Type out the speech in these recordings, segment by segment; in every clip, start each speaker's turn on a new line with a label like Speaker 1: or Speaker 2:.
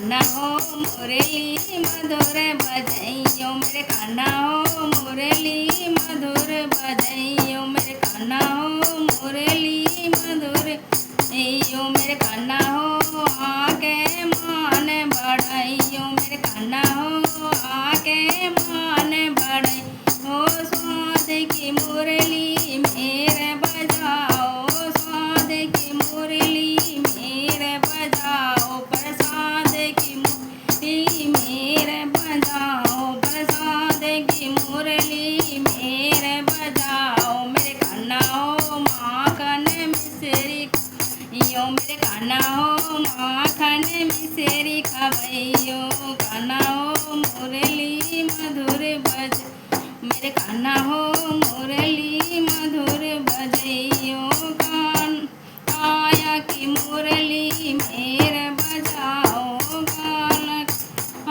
Speaker 1: कान्हा हो मुरली मधुर बजइयो मेरे कान्हा हो मुरली मधुर बजइयो मेरे कान्हा हो मुरली मधुर बजइयो मेरे कान्हा हो आके मान बढ़इयो मेरे कान्हा हो आके मान बढ़ई हो स्वाद की मुरली मेरे बजाओ स्वाद की मुरली मेरे बजाओ प्रसाद की मुरली मेरे बजाओ प्रसाद की मुरली मेरे बजाओ मेरे कान्हा हो माखन मिश्री यो मेरे कान्हा हो माखन मिश्री खवैयो कान्हा हो मुरली मधुर बज मेरे कान्हा हो मुरली मधुर बजइयो कान आया की मुरली मेरे बजाओ गान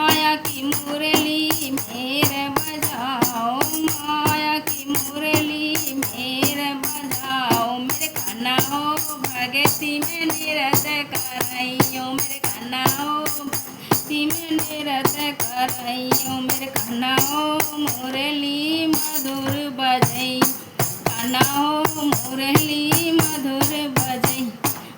Speaker 1: आया की मुरली मेरे बजाओ माया की मुरली मेरे बजाओ मेरे कान्हा हो भगती में निरत करइयो मेरे कान्हा हो भक्ति में निरत करइयो मेरे कान्हा हो मुरली मधुर बजई कान्हा हो मुरली मधुर बजई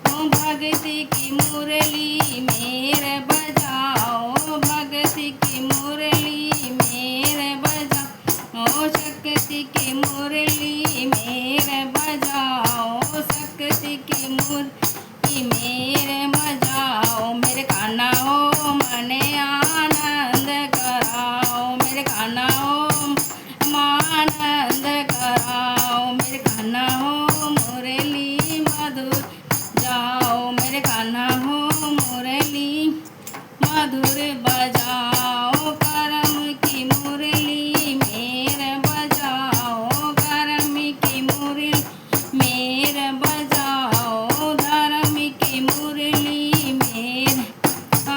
Speaker 1: ओ भक्ति की मुरली मेरे बजाओ भक्ति की मुरली मेरे बजाओ ओ शक्ति की मुरली मेरे बजाओ शक्ति की मुरली मेरे बजाओ मेरे कान्हा हो मने आनंद कराओ मेरे कान्हा हो आनंद कराओ मेरे कान्हा हो मुरली मधुर जाओ मेरे कान्हा हो मुरली मधुर बजाओ करम की मुरली मेरे बजाओ करम की मुरली मेरे बजाओ धर्म की मुरली मेरे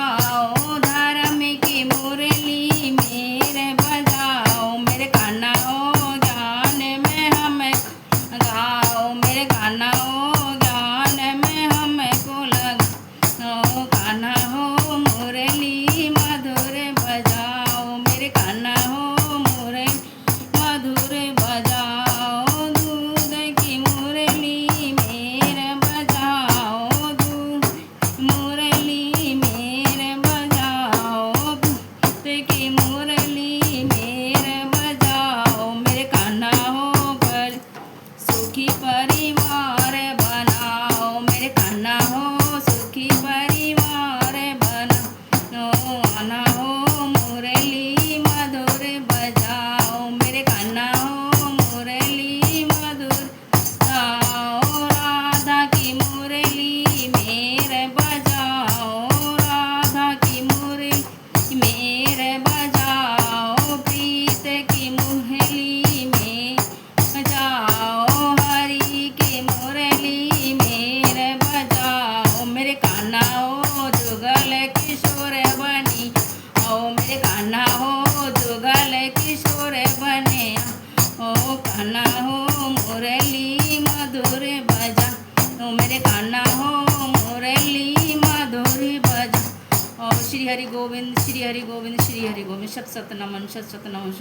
Speaker 1: आओ धर्म की मुरली मेरे बजाओ मेरे कान्हा हो ज्ञान में हमें गाओ मेरे कान्हा हो ज्ञान में हमको लगाओ कान्हा हो मुरली मधुर बजाओ मेरे कान्हा हो मुरली मधुर बजाओ दूध की मुरली मेरे बजाओ दूध मुरली मेरे बजाओ दूध की मुरली मेरे बजाओ मेरे कान्हा हो पर सुखी परिवार बनाओ मेरे कान्हा हो सुखी परिवार बनाओ कान्हा हो मुरली मधुर बजाओ मेरे कान्हा हो मुरली मधुर बजाओ राधा की मुरली मेरे बजाओ राधा की मुरली मेरे बजाओ प्रीत की मुरली में बजाओ हरि की मुरली मेरे बजाओ मेरे कान्हा हो जुगल किशोर बनी ओ मेरे कान्हा हो जुगल किशोर बने ओ कान्हा हो मुरली मधुर बजा ओ मेरे कान्हा हो मुरली मधुर बजा और श्री हरि गोविंद श्री हरि गोविंद श्री हरि गोविंद शत शत नमन शत शत नमन